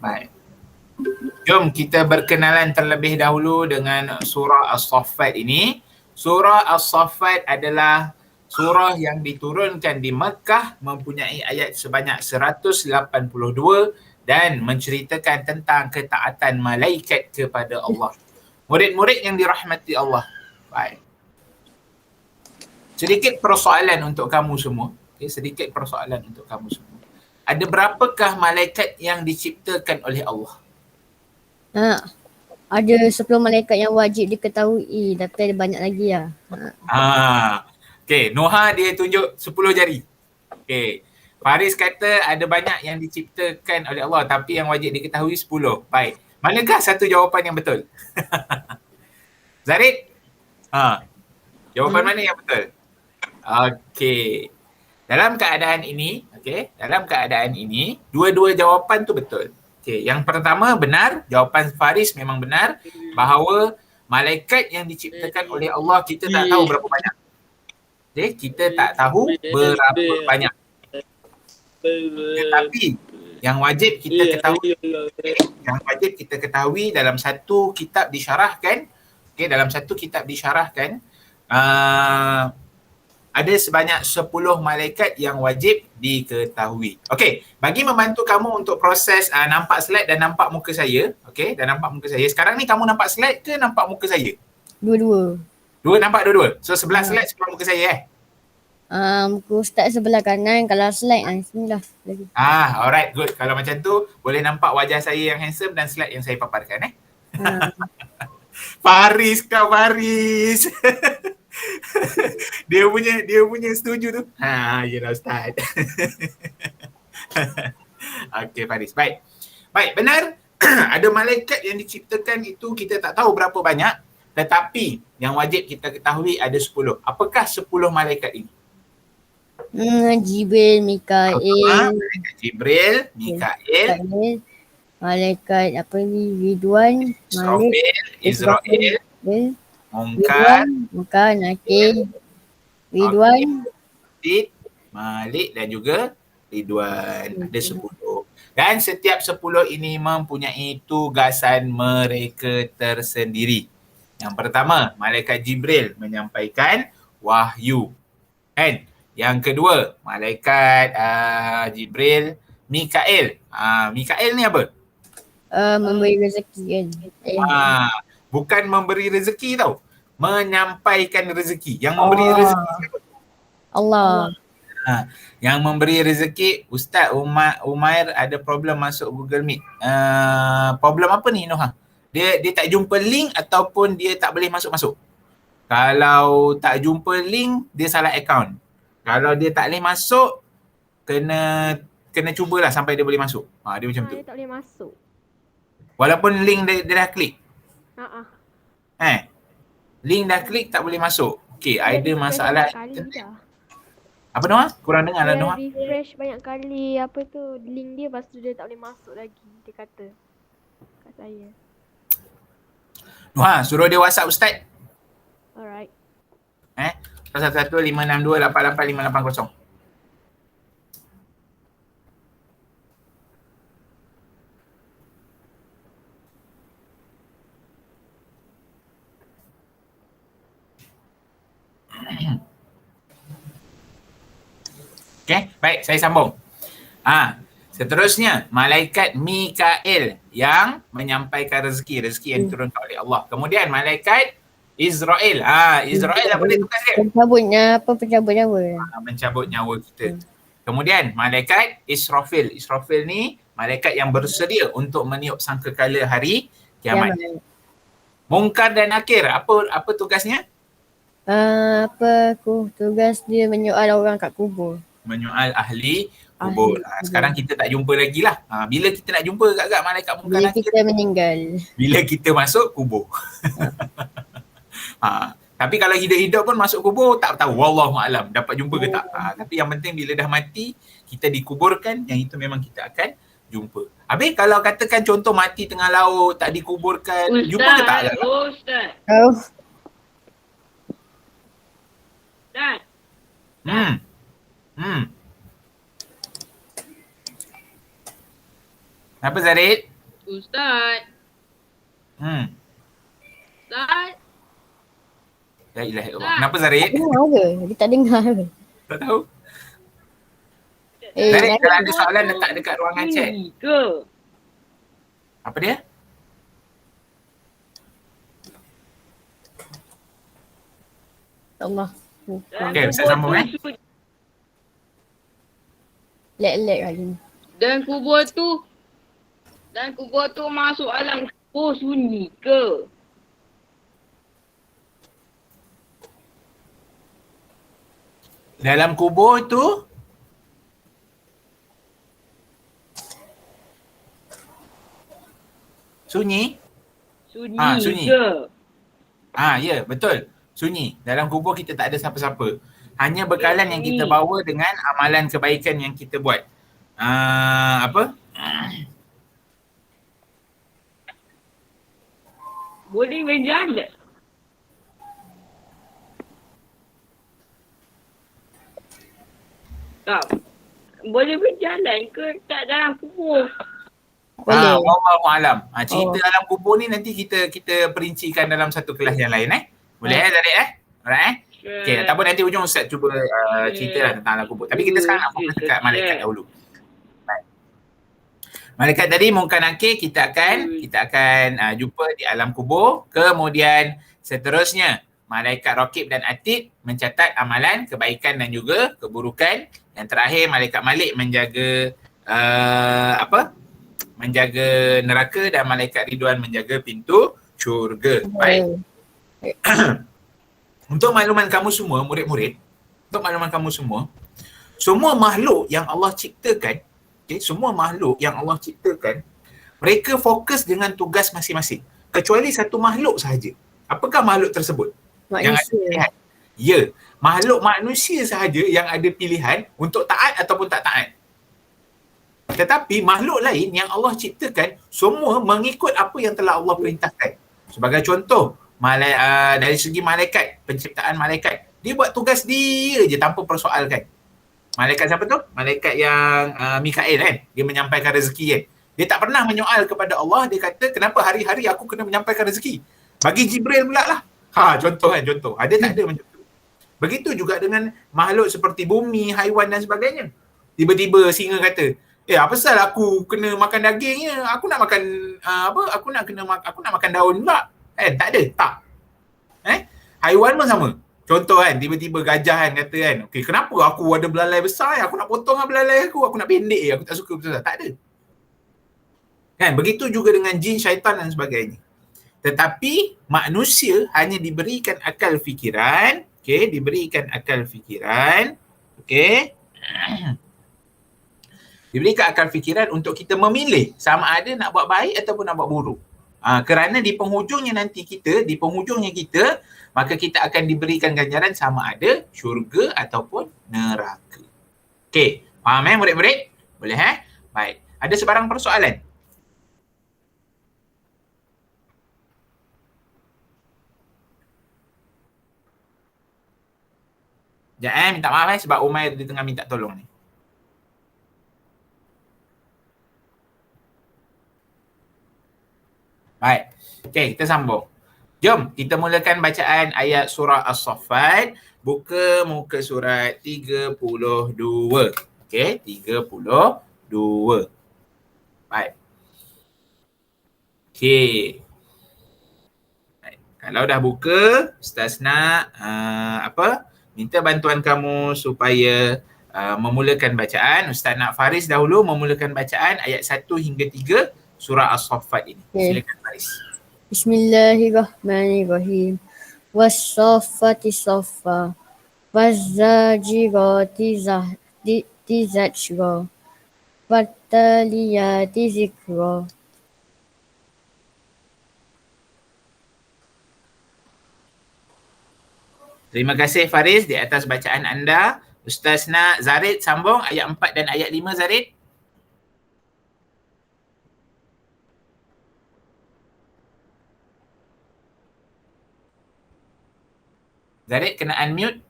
Baik. Jom kita berkenalan terlebih dahulu dengan surah As-Saffat ini. Surah As-Saffat adalah surah yang diturunkan di Mekah, mempunyai ayat sebanyak 182 dan menceritakan tentang ketaatan malaikat kepada Allah. Murid-murid yang dirahmati Allah. Baik. Sedikit persoalan untuk kamu semua. Okay, sedikit persoalan untuk kamu semua. Ada berapakah malaikat yang diciptakan oleh Allah? Ada 10 malaikat yang wajib diketahui, tapi ada banyak lagi lah. Okay, Noha dia tunjuk 10 jari. Okay. Faris kata ada banyak yang diciptakan oleh Allah tapi yang wajib diketahui 10. Baik. Manakah satu jawapan yang betul? Zarid? Jawapan mana yang betul? Okey. Dalam keadaan ini, dua-dua jawapan tu betul. Okey, yang pertama benar, jawapan Faris memang benar bahawa malaikat yang diciptakan oleh Allah kita tak tahu berapa banyak. Okey, kita tak tahu berapa banyak. Tetapi yang wajib kita ketahui, dalam satu kitab disyarahkan, ada sebanyak 10 malaikat yang wajib diketahui. Okey, bagi membantu kamu untuk proses nampak slide dan nampak muka saya. Okey, dan nampak muka saya. Sekarang ni kamu nampak slide ke nampak muka saya? Dua-dua. Nampak dua-dua? So sebelah slide sebelah muka saya Muka Ustaz sebelah kanan, kalau slide bismillah. Alright, good. Kalau macam tu boleh nampak wajah saya yang handsome dan slide yang saya paparkan Faris. dia punya setuju tu. Yelah Ustaz. Okey Faris. Baik, benar. Ada malaikat yang diciptakan itu kita tak tahu berapa banyak, tetapi yang wajib kita ketahui ada 10. Apakah 10 malaikat ini? Jibril, Mikail. Malaikat Jibril, Mikail. Malaikat apa ni? Ridwan, Israel, Munkar, Nakir, Ridwan, Malik dan juga Ridwan. Ada 10. Dan setiap 10 ini mempunyai tugasan mereka tersendiri. Yang pertama, malaikat Jibril menyampaikan wahyu. Kan? Yang kedua, malaikat Jibril, Mikail. Mikail ni apa? Memberi rezeki kan. Bukan memberi rezeki tau. Menyampaikan rezeki. Yang memberi rezeki siapa? Allah. Yang memberi rezeki, Ustaz Umair ada problem masuk Google Meet. Problem apa ni Noha? Dia tak jumpa link ataupun dia tak boleh masuk-masuk? Kalau tak jumpa link, dia salah account. Kalau dia tak boleh masuk, kena cubalah sampai dia boleh masuk. Dia macam tu. Dia tak boleh masuk. Walaupun link dia dah klik. Link dah klik tak boleh masuk. Okey, ada masalah. Apa Noah? Kurang dengar lah Noah. Dia refresh banyak kali link dia, lepas tu dia tak boleh masuk lagi. Dia kata kat saya. Noah, suruh dia WhatsApp Ustaz. Alright. 011562885880. Okey, baik, saya sambung. Seterusnya, malaikat Mikail yang menyampaikan rezeki yang diturunkan oleh Allah. Kemudian malaikat Israel. Israel apa dia tugas dia? Pencabut nyawa. Mencabut nyawa kita. Kemudian malaikat Israfil. Israfil ni malaikat yang bersedia untuk meniup sangkakala hari kiamat. Munkar dan Nakir, apa tugasnya? Tugas dia menyoal orang kat kubur. Menyoal ahli kubur. Sekarang kita tak jumpa lagi lah. Bila kita nak jumpa agak-agak malaikat Munkar Nakir? Bila kita meninggal. Bila kita masuk kubur. Tapi kalau hidup-hidup pun masuk kubur tak tahu, wallahualam dapat jumpa ke tak. Tapi yang penting bila dah mati kita dikuburkan, yang itu memang kita akan jumpa. Habis kalau katakan contoh mati tengah laut tak dikuburkan, jumpa ke tak? Ustaz. Apa Zarid? Ustaz. Ustaz. La ilaha illallah. Kenapa Zarid? Tak dengar ke? Dia tak dengar ke? Tak tahu. Eh, Zarid, Zaid. kalau ada soalan letak dekat ruangan chat. Sunyi ke? Apa dia? Allah. Okey, Ustaz sambung sunyi. Lag kali ni. Dan kubur tu masuk alam kubur sunyi ke? Dalam kubur tu sunyi? Sunyi. Ke? Ya, betul. Sunyi. Dalam kubur kita tak ada siapa-siapa. Hanya bekalan yang kita bawa dengan amalan kebaikan yang kita buat. Apa? Boleh berjalan? Tak. Boleh berjalan ke tak dalam kubur? Boleh. Wallahu alam. Cerita alam kubur ni nanti kita perincikan dalam satu kelas yang lain Boleh Zarid Alright Okay, ataupun nanti hujung Ustaz cuba ceritalah tentang alam kubur. Tapi kita sekarang nak fokus dekat malaikat dahulu. Baik. Malaikat tadi Munkar Nakir kita akan jumpa di alam kubur. Kemudian seterusnya malaikat Raqib dan Atid mencatat amalan kebaikan dan juga keburukan. Yang terakhir malaikat Malik menjaga menjaga neraka dan malaikat Ridwan menjaga pintu syurga. Baik. Untuk makluman kamu semua, murid-murid, semua makhluk yang Allah ciptakan, semua makhluk yang Allah ciptakan, mereka fokus dengan tugas masing-masing. Kecuali satu makhluk sahaja. Apakah makhluk tersebut? Yang ada pilihan. Ya, makhluk manusia sahaja yang ada pilihan untuk taat ataupun tak taat. Tetapi makhluk lain yang Allah ciptakan semua mengikut apa yang telah Allah perintahkan. Sebagai contoh, dari segi malaikat, penciptaan malaikat, dia buat tugas dia je tanpa persoalkan. Malaikat siapa tu? Malaikat yang Mikail kan? Dia menyampaikan rezeki kan? Dia tak pernah menyoal kepada Allah, dia kata kenapa hari-hari aku kena menyampaikan rezeki? Bagi Jibril pula lah. Contoh. Ada tak ada macam tu? Begitu juga dengan makhluk seperti bumi, haiwan dan sebagainya. Tiba-tiba singa kata, apa pasal aku kena makan dagingnya? Aku nak makan Aku nak makan daun pula. Tak ada. Tak. Haiwan pun sama. Contoh tiba-tiba gajah kata okey, kenapa aku ada belalai besar, aku nak potong belalai aku nak pendek aku tak suka betul. Tak ada. Begitu juga dengan jin, syaitan dan sebagainya. Tetapi manusia hanya diberikan akal fikiran, diberikan akal fikiran untuk kita memilih sama ada nak buat baik ataupun nak buat buruk. Kerana di penghujungnya kita, maka kita akan diberikan ganjaran sama ada syurga ataupun neraka. Okey, faham murid-murid? Boleh Baik. Ada sebarang persoalan? Sekejap minta maaf sebab Umair di tengah minta tolong ni. Baik. Okey, kita sambung. Jom kita mulakan bacaan ayat surah As-Saffat. Buka muka surat 32. Okey, 32. Baik. Okey. Baik. Kalau dah buka, Ustaz nak minta bantuan kamu supaya memulakan bacaan. Ustaz nak Faris dahulu memulakan bacaan ayat 1 hingga 3 surah As-Saffat ini. Silakan Faris. Bismillahirrahmanirrahim. Was-saffati saffa. Waz-zajirati zajra. Wattaliyati zikra. Terima kasih Faris di atas bacaan anda. Ustaz nak Zarid sambung ayat 4 dan ayat 5 Zarid. Zarid kena unmute.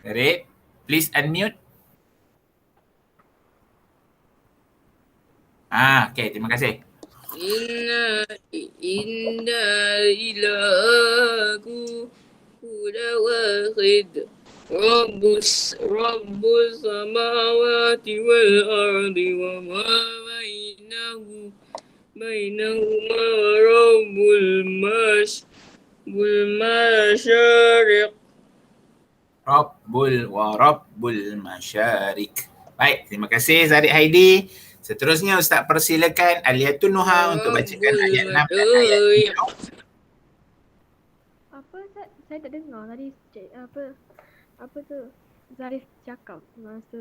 Farid, please unmute. Okay, terima kasih. Inna ilahaku huda wahid Rabbus samawati wal ardi wa ma bainahuma Rabbul masyariq. Rabbul masyarik. Baik, terima kasih Zarid Haidi. Seterusnya Ustaz persilakan Aliatun Nuha untuk bacakan ayat 6 dan ayat 7. Apa saya tak dengar tadi apa tu Zarif cakap masa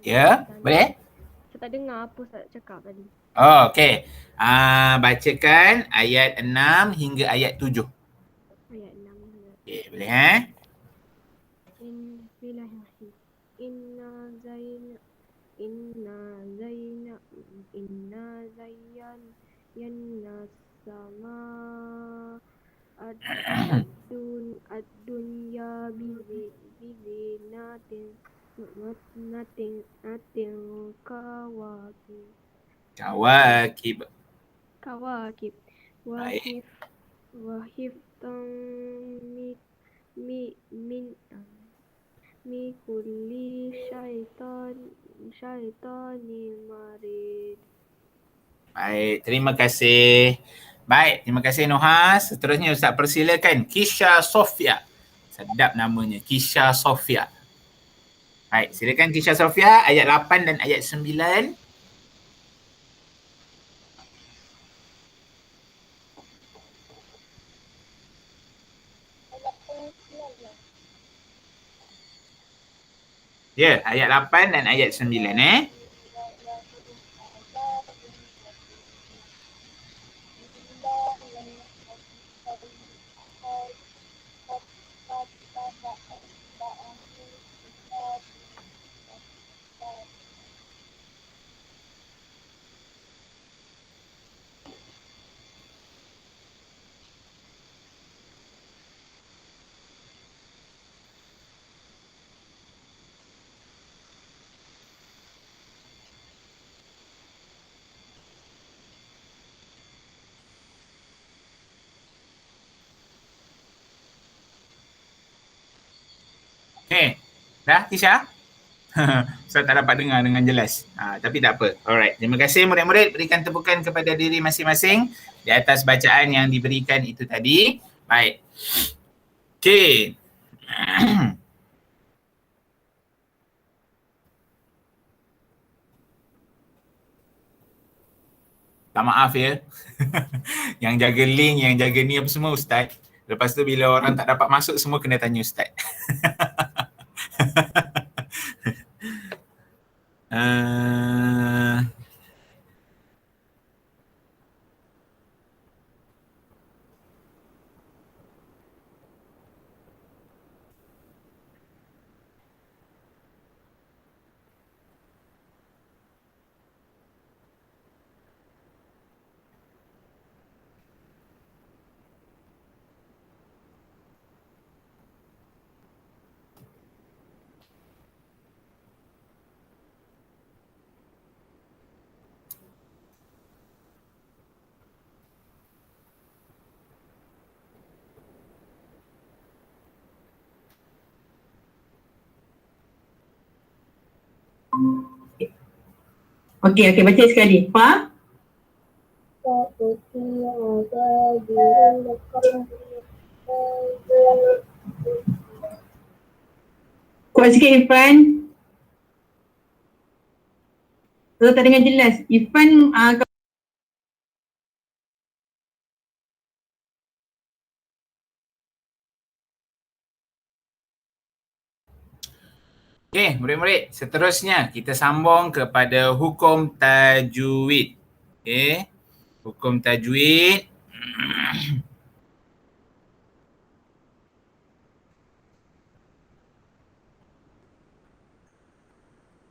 Ya, boleh? Saya tak dengar apa Ustaz cakap tadi. Oh, okey. Bacakan ayat 6 hingga ayat 7. Ayat 6 dulu. Okey, boleh Bismillahirrahmanirrahim. Inna zayyana sama ad-dunya bizinatin Kawakib. Baik. wahiftan mi kulli syaitanin marid. Baik, terima kasih. Baik, terima kasih Nuha. Seterusnya Ustaz persilakan Kisha Sofia. Sedap namanya, Kisha Sofia. Baik, silakan Kisha Sofia ayat 8 dan ayat 9. Ya, ayat 8 dan ayat 9 Okay, dah Kisha? Saya tak dapat dengar dengan jelas. Tapi tak apa. Alright, terima kasih murid-murid. Berikan tepukan kepada diri masing-masing di atas bacaan yang diberikan itu tadi. Baik. Okay. Tak maaf ya. Yang jaga link, yang jaga ni apa semua Ustaz. Lepas tu bila orang tak dapat masuk semua kena tanya Ustaz. Okey, baca sekali. Fa? Kuat sikit Irfan. Tak dengar jelas. Irfan Okey, murid-murid, seterusnya kita sambung kepada hukum tajwid. Okey, hukum tajwid.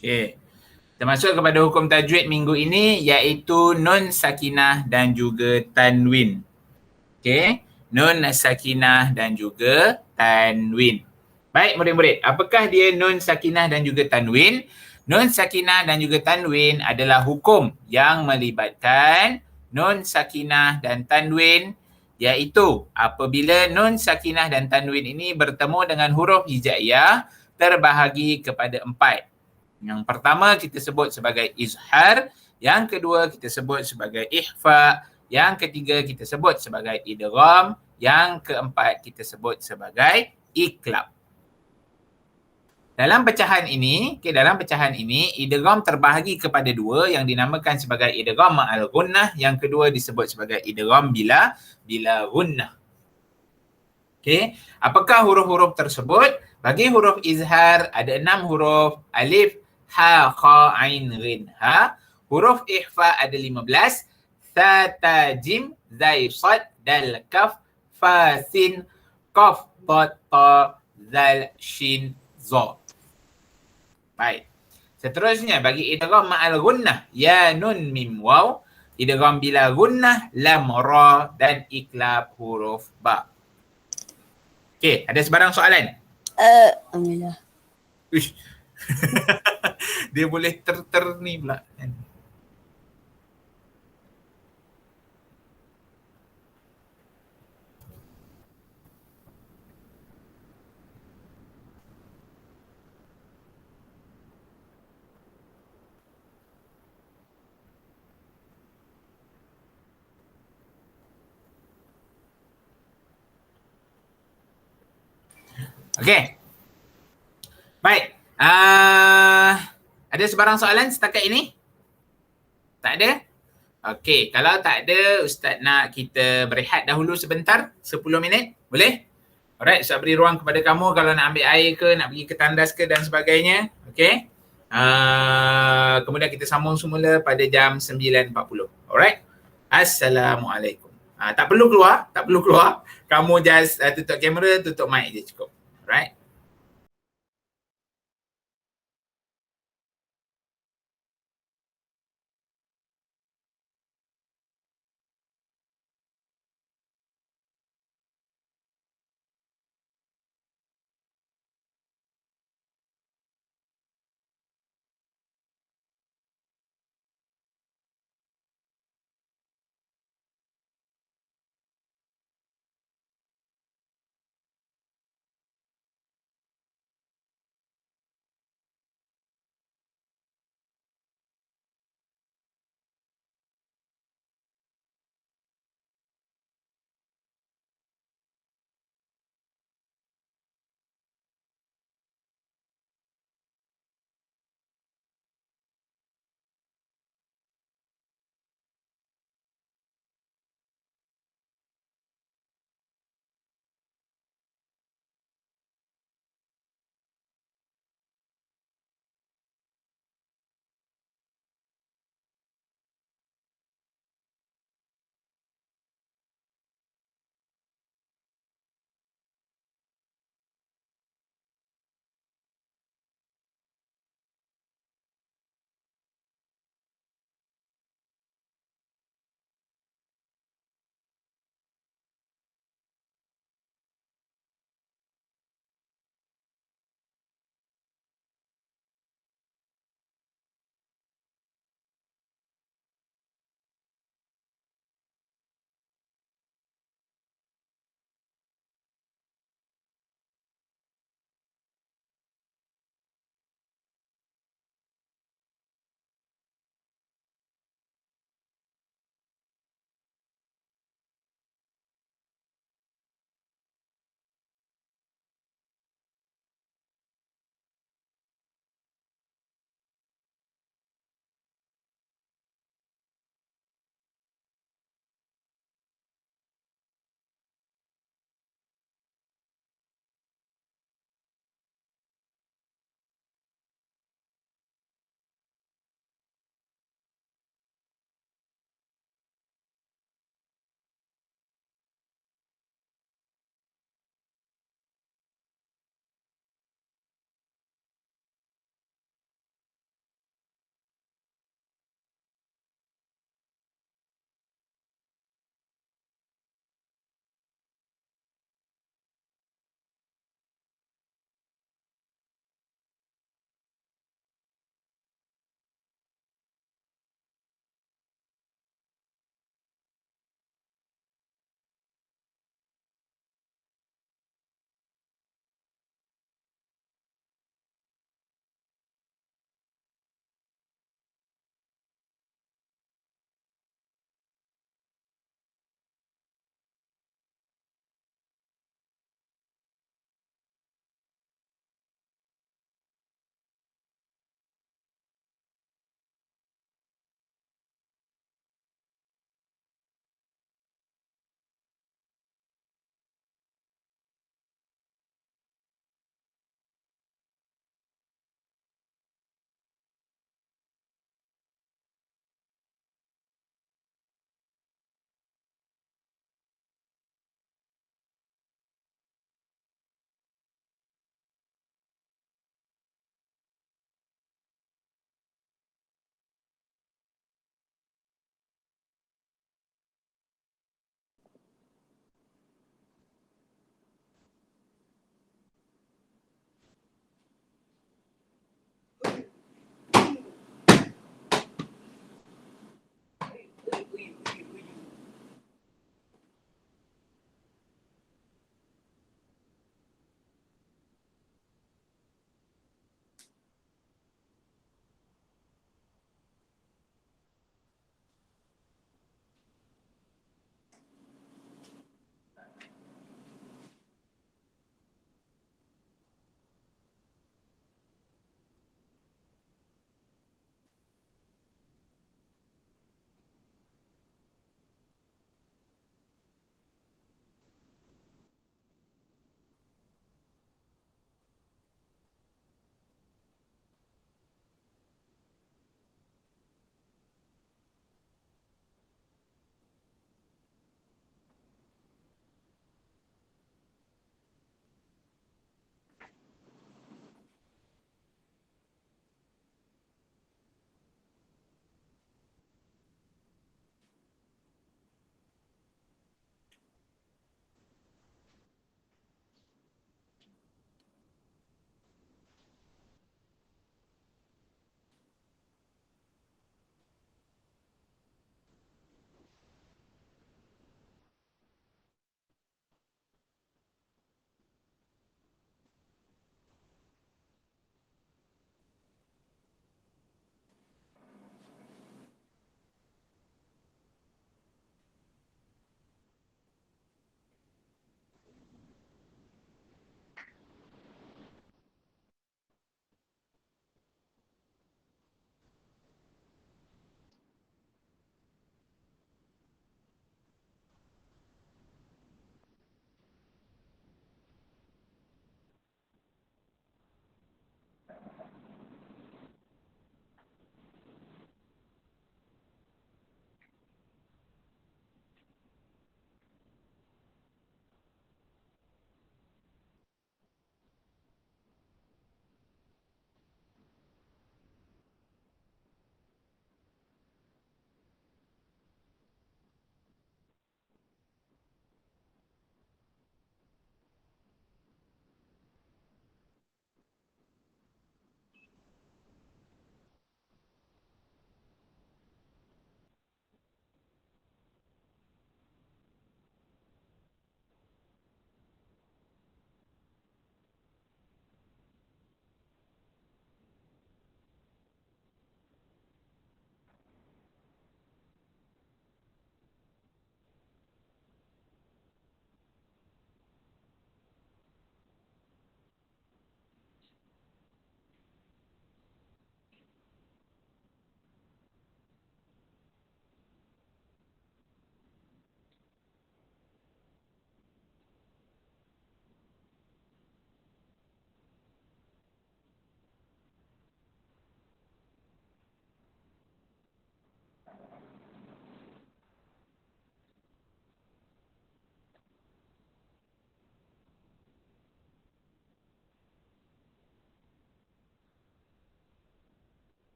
Okey, kita masuk kepada hukum tajwid minggu ini iaitu nun sakinah dan juga tanwin. Okey, nun sakinah dan juga tanwin. Baik murid-murid, apakah dia nun sakinah dan juga tanwin? Nun sakinah dan juga tanwin adalah hukum yang melibatkan nun sakinah dan tanwin, iaitu apabila nun sakinah dan tanwin ini bertemu dengan huruf hijaiyah terbahagi kepada 4. Yang pertama kita sebut sebagai izhar, yang kedua kita sebut sebagai ikhfa, yang ketiga kita sebut sebagai idgham, yang keempat kita sebut sebagai iqlab. Dalam pecahan ini, idgham terbahagi kepada 2 yang dinamakan sebagai idgham ma'al gunnah, yang kedua disebut sebagai idgham bila gunnah. Okey, apakah huruf-huruf tersebut? Bagi huruf izhar ada 6 huruf, alif, ha, kha, ain, ghin, ha. Huruf ikhfa ada 15, tha, ta, jim, zai, sad, dal, kaf, fa, sin, qaf, ta, ta, zal, shin, za. Baik. Seterusnya bagi idgham ma'al gunnah, ya, nun, mim, waw, idgham bila gunnah, lam, ra dan iqlab huruf ba. Okey, ada sebarang soalan? Alhamdulillah. Uish. Dia boleh ni pula kan. Okey. Baik. Ada sebarang soalan setakat ini? Tak ada? Okey, kalau tak ada, Ustaz nak kita berehat dahulu sebentar, 10 minit. Boleh? Alright, Ustaz beri ruang kepada kamu kalau nak ambil air ke, nak pergi ke tandas ke dan sebagainya. Okey. Kemudian kita sambung semula pada jam 9.40. Alright? Assalamualaikum. Tak perlu keluar. Kamu just tutup kamera, tutup mic je cukup. Alright?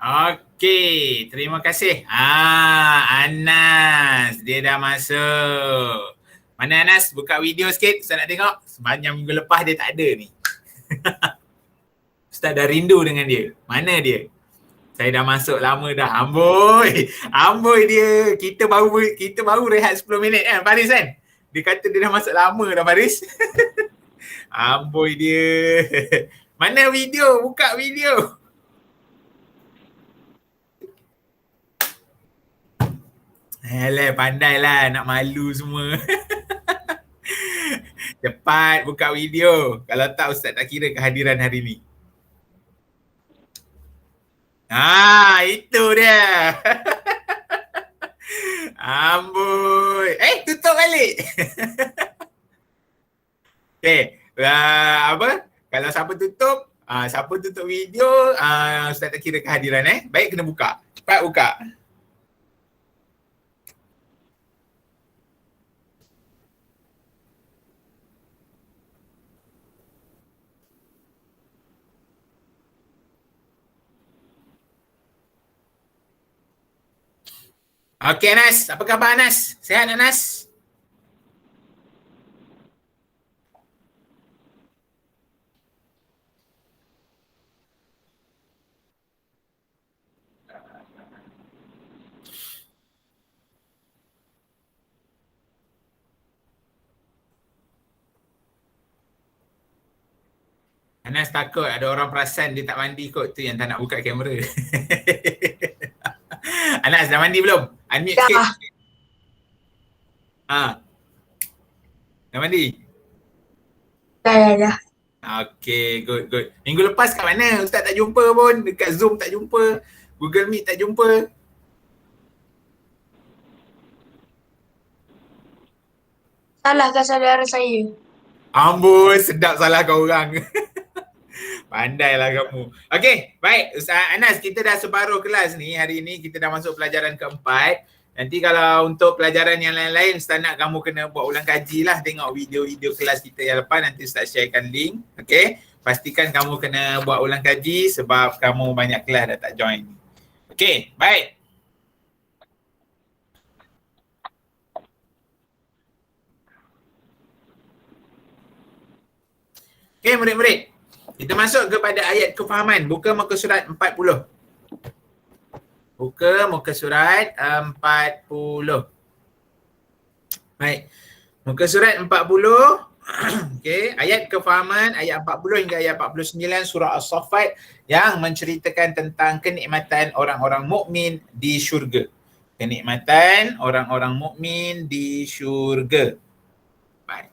Okey, terima kasih. Anas, dia dah masuk. Mana Anas? Buka video sikit, Ustaz nak tengok. Sepanjang minggu lepas dia tak ada ni. Ustaz dah rindu dengan dia. Mana dia? Saya dah masuk lama dah. Amboi. Amboi dia. Kita baru rehat 10 minit kan Faris kan? Dia kata dia dah masuk lama dah Faris. Amboi dia. Mana video? Buka video. Alah, pandailah nak malu semua. Cepat buka video. Kalau tak Ustaz tak kira kehadiran hari ni. Itu dia. Amboi. Tutup balik. Apa? Kalau siapa tutup video, Ustaz tak kira kehadiran Baik, kena buka. Cepat buka. Okey Anas, apa khabar Anas? Sihat Anas? Anas takut ada orang perasan dia tak mandi kot, tu yang tak nak buka kamera. Anas dah mandi belum? Unmute sikit. Dah mandi? Dah. Okay, good. Minggu lepas kat mana? Ustaz tak jumpa pun. Dekat Zoom tak jumpa. Google Meet tak jumpa. Salahkan saudara saya. Amboi, sedap salahkan orang. Pandailah kamu. Okay, baik. Ustaz Anas, kita dah separuh kelas ni. Hari ni kita dah masuk pelajaran keempat. Nanti kalau untuk pelajaran yang lain-lain, Ustaz nak kamu kena buat ulang kaji lah. Tengok video-video kelas kita yang lepas. Nanti Ustaz sharekan link. Okay. Pastikan kamu kena buat ulang kaji sebab kamu banyak kelas dah tak join. Okay, baik. Okay, murid-murid. Kita masuk kepada ayat kefahaman. Buka muka surat 40. Buka muka surat 40. Baik. Muka surat 40. Okey, ayat kefahaman ayat 40 hingga ayat 49 surah As-Saffat yang menceritakan tentang kenikmatan orang-orang mukmin di syurga. Kenikmatan orang-orang mukmin di syurga. Baik.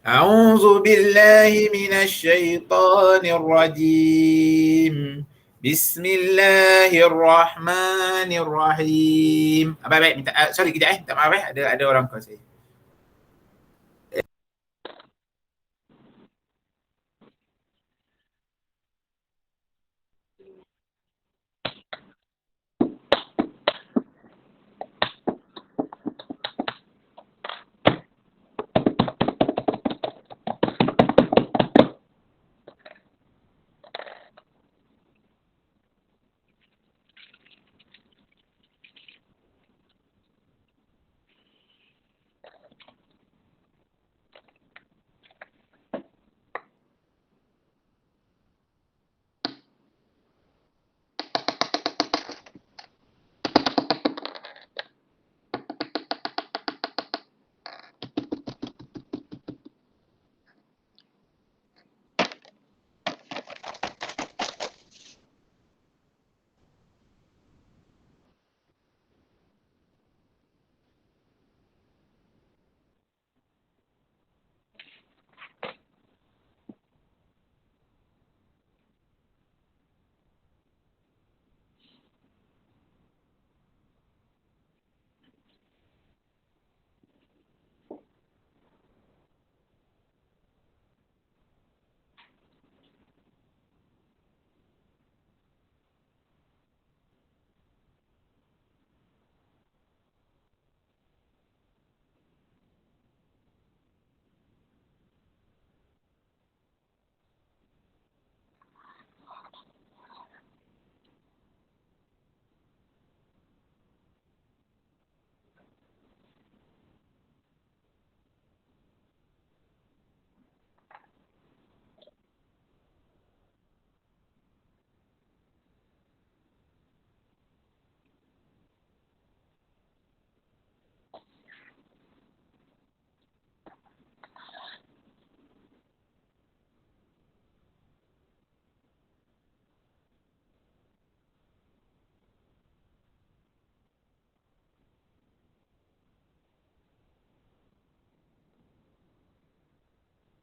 A'udzu billahi minasy syaithanir rajim. Bismillahirrahmanirrahim. Baik, minta sorry kejap minta maaf ada orang call saya.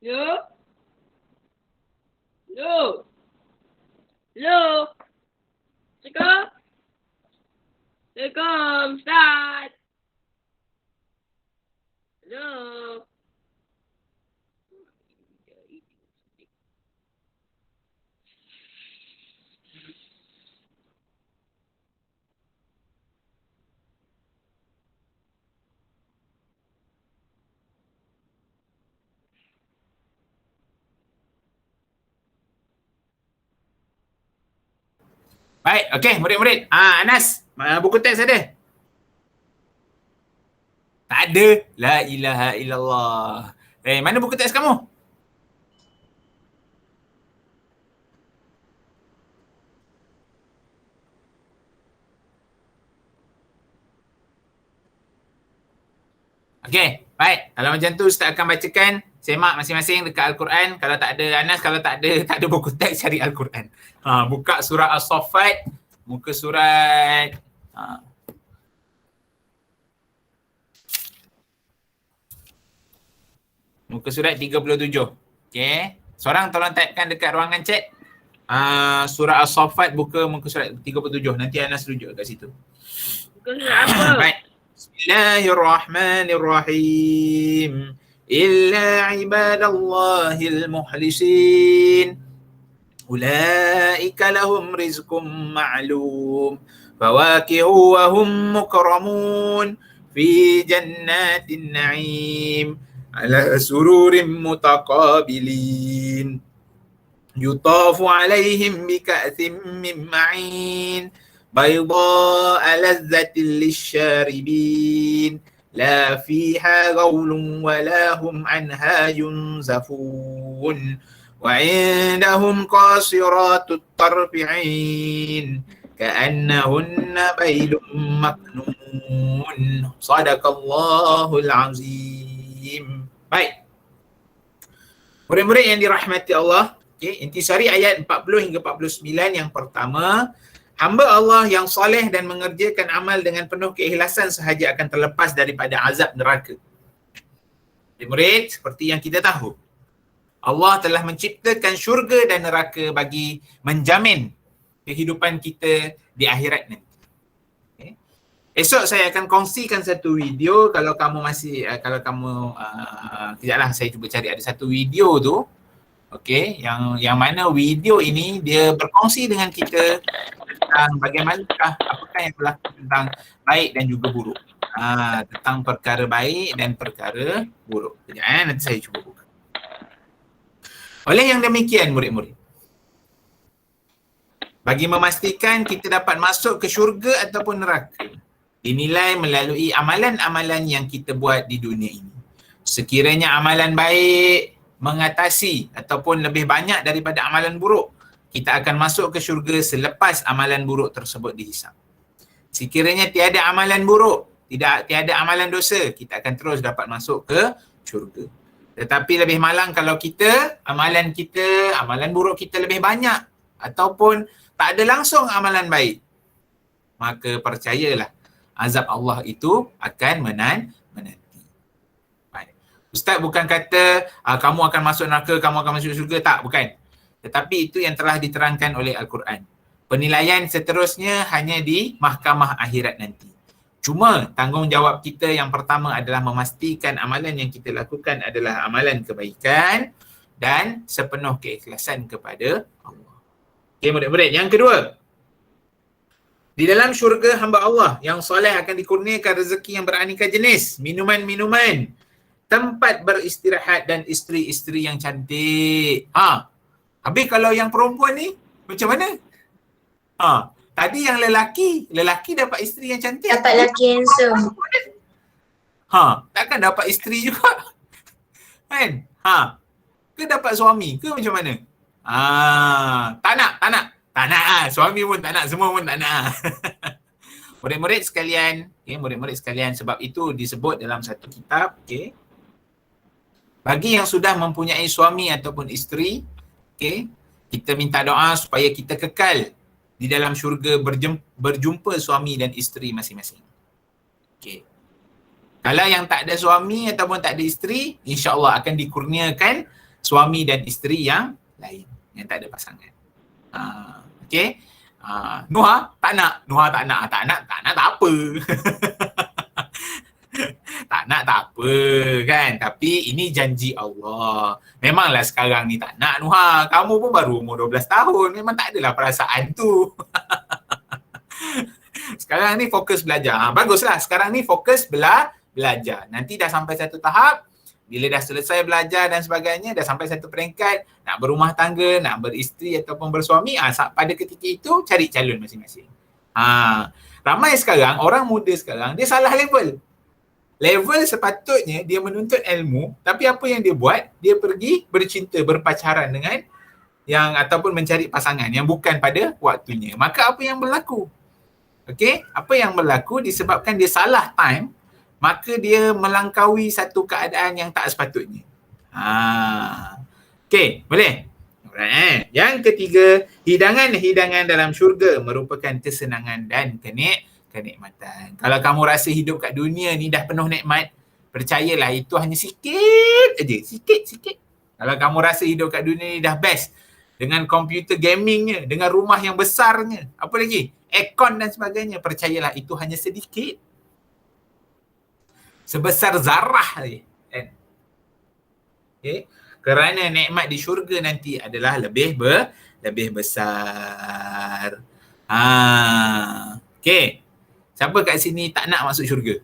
Lu? Lu? Lu? Assalamualaikum? Assalamualaikum, Ustaz. Lu? Baik, okey murid-murid. Anas, buku teks ada? Tak ada. La ilaha illallah. Mana buku teks kamu? Okey, baik. Kalau macam tu Ustaz akan bacakan, semak masing-masing dekat Al-Quran. Kalau tak ada Anas, kalau tak ada buku teks, cari Al-Quran. Buka surah As-Saffat, muka surat muka surat 37. Okey. Seorang tolong typekan dekat ruangan chat. Surah As-Saffat buka muka surat 37. Nanti Anas rujuk kat situ. Bukan surat apa? Baik. Bismillahirrahmanirrahim. Illa ibadallahil muhlisin. Ulaika lahum rizqum ma'lum. Fawakihu wa hum mukramun. Fi jannatin na'im. Ala sururin mutaqabilin. Yutafu alaihim bika'thim min ma'in. بيضاء لذة للشاربين لا فيها غول ولا هم عنها ينزفون وعندهم قاصرات الطرف عين كأنهن بيض مكنون صدق الله العظيم. Baik. Murid-murid yang dirahmati Allah, intisari ayat 40 hingga 49 yang pertama. Hamba Allah yang soleh dan mengerjakan amal dengan penuh keikhlasan sahaja akan terlepas daripada azab neraka. Murid, seperti yang kita tahu, Allah telah menciptakan syurga dan neraka bagi menjamin kehidupan kita di akhirat nanti. Okay. Esok saya akan kongsikan satu video. Kalau kamu kejaplah saya cuba cari ada satu video tu. Okey, yang mana video ini dia berkongsi dengan kita tentang bagaimanakah, apakah yang berlaku tentang baik dan juga buruk. Tentang perkara baik dan perkara buruk. Sekejap, nanti saya cuba buka. Oleh yang demikian murid-murid, bagi memastikan kita dapat masuk ke syurga ataupun neraka, dinilai melalui amalan-amalan yang kita buat di dunia ini. Sekiranya amalan baik mengatasi ataupun lebih banyak daripada amalan buruk, kita akan masuk ke syurga selepas amalan buruk tersebut dihisap. Sekiranya tiada amalan buruk, tiada amalan dosa, kita akan terus dapat masuk ke syurga. Tetapi lebih malang kalau amalan buruk kita lebih banyak ataupun tak ada langsung amalan baik, maka percayalah azab Allah itu akan menanti. Ustaz bukan kata kamu akan masuk neraka, kamu akan masuk syurga, tak, bukan. Tetapi itu yang telah diterangkan oleh Al-Quran. Penilaian seterusnya hanya di mahkamah akhirat nanti. Cuma tanggungjawab kita yang pertama adalah memastikan amalan yang kita lakukan adalah amalan kebaikan dan sepenuh keikhlasan kepada Allah. Okey murid-murid, yang kedua. Di dalam syurga hamba Allah yang soleh akan dikurniakan rezeki yang beraneka jenis, minuman-minuman, tempat beristirahat dan isteri-isteri yang cantik. Habis kalau yang perempuan ni macam mana? Tadi yang lelaki dapat isteri yang cantik. Dapat lelaki handsome. Takkan dapat isteri juga. Kan? Ke dapat suami ke macam mana? Tak nak. Suami pun tak nak, semua pun tak nak. Murid-murid sekalian, sebab itu disebut dalam satu kitab, bagi yang sudah mempunyai suami ataupun isteri, kita minta doa supaya kita kekal di dalam syurga berjumpa suami dan isteri masing-masing. Kalau yang tak ada suami ataupun tak ada isteri, insya-Allah akan dikurniakan suami dan isteri yang lain, yang tak ada pasangan. Okay. Nuha tak nak tak apa. Tak nak tak apa kan, tapi ini janji Allah. Memanglah sekarang ni tak nak Nuha, kamu pun baru umur 12 tahun, memang tak adalah perasaan tu. Sekarang ni fokus belajar. Baguslah, sekarang ni fokus belajar. Nanti dah sampai satu tahap, bila dah selesai belajar dan sebagainya, dah sampai satu peringkat, nak berumah tangga, nak beristeri ataupun bersuami, pada ketika itu cari calon masing-masing. Ramai sekarang, orang muda sekarang, dia salah level. Level sepatutnya dia menuntut ilmu, tapi apa yang dia buat, dia pergi bercinta, berpacaran dengan yang ataupun mencari pasangan yang bukan pada waktunya. Maka apa yang berlaku? Okey, apa yang berlaku disebabkan dia salah time, maka dia melangkaui satu keadaan yang tak sepatutnya. Okey, boleh? Alright. Yang ketiga, hidangan-hidangan dalam syurga merupakan kesenangan dan kenikmatan. Kalau kamu rasa hidup kat dunia ni dah penuh nikmat, percayalah itu hanya sikit aja, sikit. Kalau kamu rasa hidup kat dunia ni dah best, dengan komputer gamingnya, dengan rumah yang besarnya, apa lagi? Aircon dan sebagainya, percayalah itu hanya sedikit. Sebesar zarah saja. Okay. Kerana nikmat di syurga nanti adalah lebih besar. Okay. Siapa kat sini tak nak masuk syurga?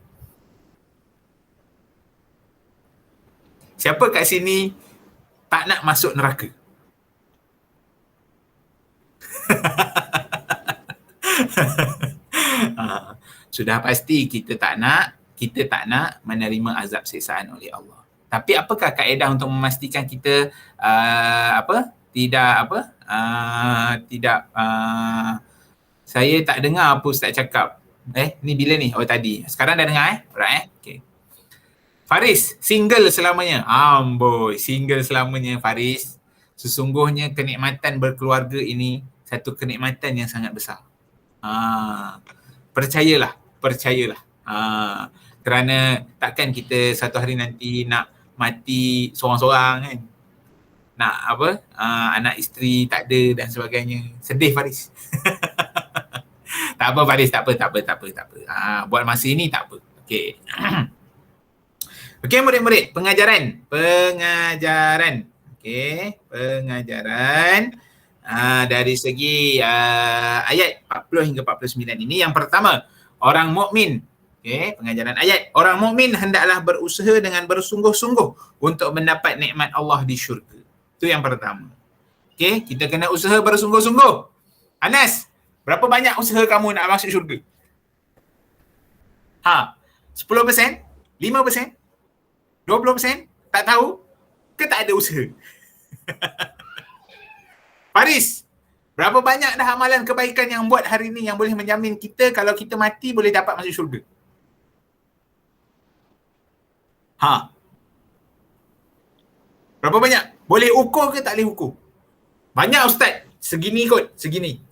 Siapa kat sini tak nak masuk neraka? Sudah pasti kita tak nak menerima azab siksaan oleh Allah. Tapi apakah kaedah untuk memastikan kita saya tak dengar apa Ustaz cakap. Ni bila ni? Oh tadi. Sekarang dah dengar Alright Okay. Faris, single selamanya. Amboi, single selamanya Faris. Sesungguhnya kenikmatan berkeluarga ini satu kenikmatan yang sangat besar. Percayalah. Kerana takkan kita satu hari nanti nak mati seorang-seorang kan. Nak anak isteri tak ada dan sebagainya. Sedih Faris. Tak apa Faris, tak apa. Buat masa ini tak apa. Okey. Okey murid-murid, pengajaran. Okey, pengajaran dari segi ayat 40 hingga 49 ini. Yang pertama, orang mukmin. Okey, pengajaran ayat. Orang mukmin hendaklah berusaha dengan bersungguh-sungguh untuk mendapat nikmat Allah di syurga. Itu yang pertama. Okey, kita kena usaha bersungguh-sungguh. Anas, berapa banyak usaha kamu nak masuk syurga? 10%? 5%? 20%? Tak tahu? Ke tak ada usaha? Faris, berapa banyak dah amalan kebaikan yang buat hari ni yang boleh menjamin kita kalau kita mati boleh dapat masuk syurga? Berapa banyak? Boleh ukur ke tak boleh ukur? Banyak Ustaz. Segini kot, segini.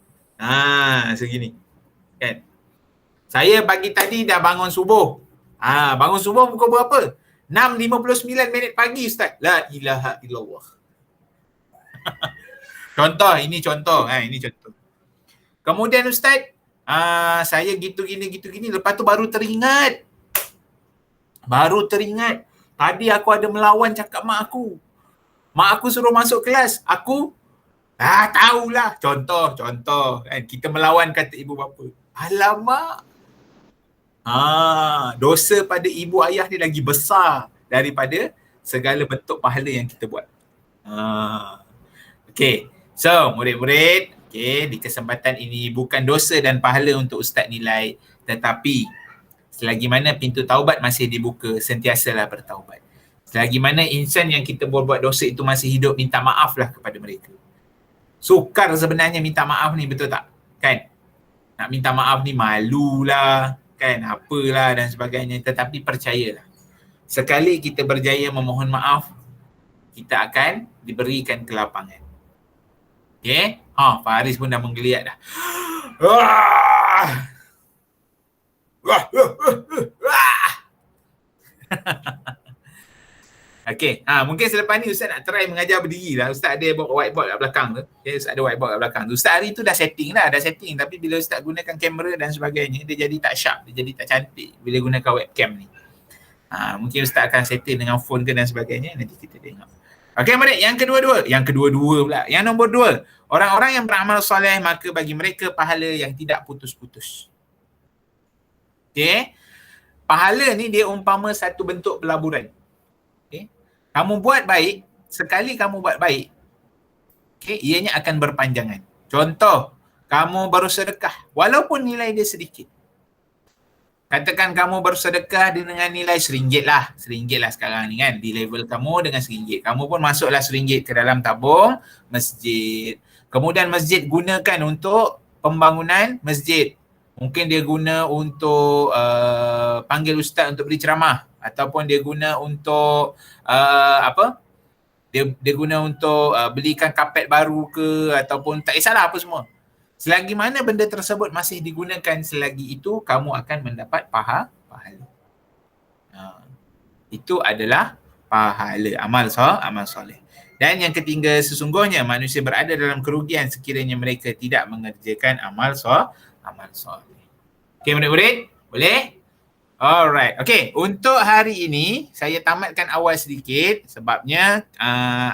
Segini. Kan? Saya pagi tadi dah bangun subuh. Bangun subuh pukul berapa? 6.59 minit pagi Ustaz. La ilaha illallah. Contoh, ini contoh. Ini contoh. Kemudian Ustaz, saya gitu gini. Lepas tu baru teringat. Tadi aku ada melawan cakap mak aku. Mak aku suruh masuk kelas. Aku, tahulah. Contoh. Kan? Kita melawan kata ibu bapa. Alamak. Dosa pada ibu ayah ni lagi besar daripada segala bentuk pahala yang kita buat. Okay. So, murid-murid, okay, di kesempatan ini bukan dosa dan pahala untuk Ustaz nilai, tetapi selagi mana pintu taubat masih dibuka, sentiasalah bertaubat. Selagi mana insan yang kita buat dosa itu masih hidup, minta maaflah kepada mereka. Sukar sebenarnya minta maaf ni, betul tak? Kan? Nak minta maaf ni malulah, kan? Apalah dan sebagainya. Tetapi percayalah, sekali kita berjaya memohon maaf, kita akan diberikan kelapangan. Okay? Faris pun dah menggeliat dah. Okey, mungkin selepas ni Ustaz nak try mengajar berdiri lah. Ustaz ada whiteboard kat belakang tu. Okay, Ustaz ada whiteboard kat belakang tu. Ustaz hari tu dah setting. Tapi bila Ustaz gunakan kamera dan sebagainya, dia jadi tak sharp, dia jadi tak cantik bila gunakan webcam ni. Mungkin Ustaz akan setting dengan phone ke dan sebagainya, nanti kita tengok. Okey, adik, yang kedua-dua pula. Yang nombor 2, orang-orang yang beramal soleh maka bagi mereka pahala yang tidak putus-putus. Okey. Pahala ni dia umpama satu bentuk pelaburan. Okey. Kamu buat baik, sekali kamu buat baik, okey, ianya akan berpanjangan. Contoh, kamu baru sedekah walaupun nilai dia sedikit. Katakan kamu bersedekah dengan nilai RM1 lah. RM1 lah sekarang ni kan. Di level kamu dengan RM1. Kamu pun masuklah RM1 ke dalam tabung masjid. Kemudian masjid gunakan untuk pembangunan masjid. Mungkin dia guna untuk panggil ustaz untuk beri ceramah. Ataupun dia guna untuk Dia guna untuk belikan kapet baru ke, ataupun tak kisahlah apa semua. Selagi mana benda tersebut masih digunakan, selagi itu kamu akan mendapat pahala. Itu adalah pahala amal soleh. Dan yang ketiga, sesungguhnya manusia berada dalam kerugian sekiranya mereka tidak mengerjakan amal soleh. Okey murid-murid? Boleh? Alright. Okey, untuk hari ini saya tamatkan awal sedikit sebabnya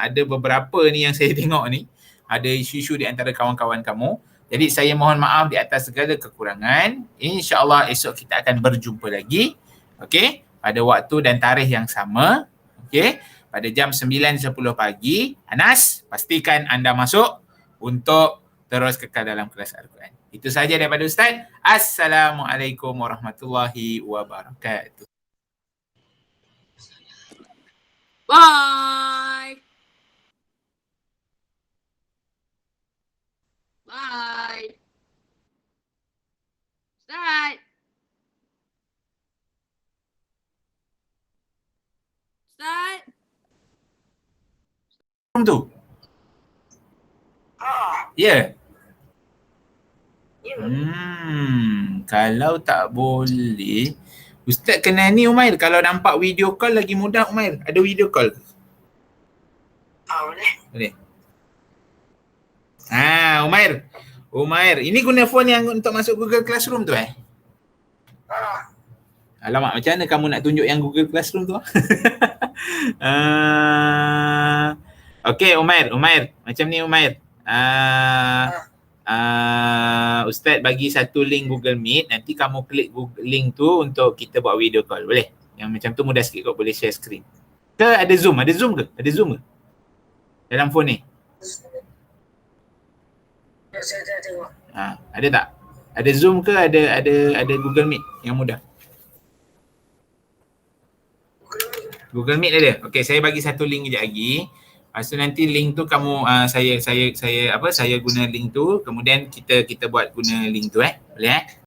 ada beberapa ni yang saya tengok ni, ada isu-isu di antara kawan-kawan kamu. Jadi saya mohon maaf di atas segala kekurangan. InsyaAllah esok kita akan berjumpa lagi. Okey, pada waktu dan tarikh yang sama. Okey, pada jam 9.10 pagi. Anas, pastikan anda masuk untuk terus kekal dalam kelas Al-Quran. Itu sahaja daripada Ustaz. Assalamualaikum warahmatullahi wabarakatuh. Bye. Bye. Start. Start. Tu. Ya. Kalau tak boleh, Ustaz kena ni Umair, kalau nampak video call lagi mudah Umair. Ada video call ke? Boleh. Umair, ini guna phone yang untuk masuk Google Classroom tu Alamak, macam mana kamu nak tunjuk yang Google Classroom tu? Okey Umair, macam ni Umair. Ustaz bagi satu link Google Meet, nanti kamu klik Google link tu untuk kita buat video call, boleh? Yang macam tu mudah sikit kau boleh share screen. Ke ada Zoom ke? Dalam phone ni? Saya dah tengok. Ada tak? Ada Zoom ke ada Google Meet yang mudah? Google Meet ada. Okey, saya bagi satu link kejap lagi. Lepas tu nanti link tu kamu saya guna link tu, kemudian kita buat guna link tu boleh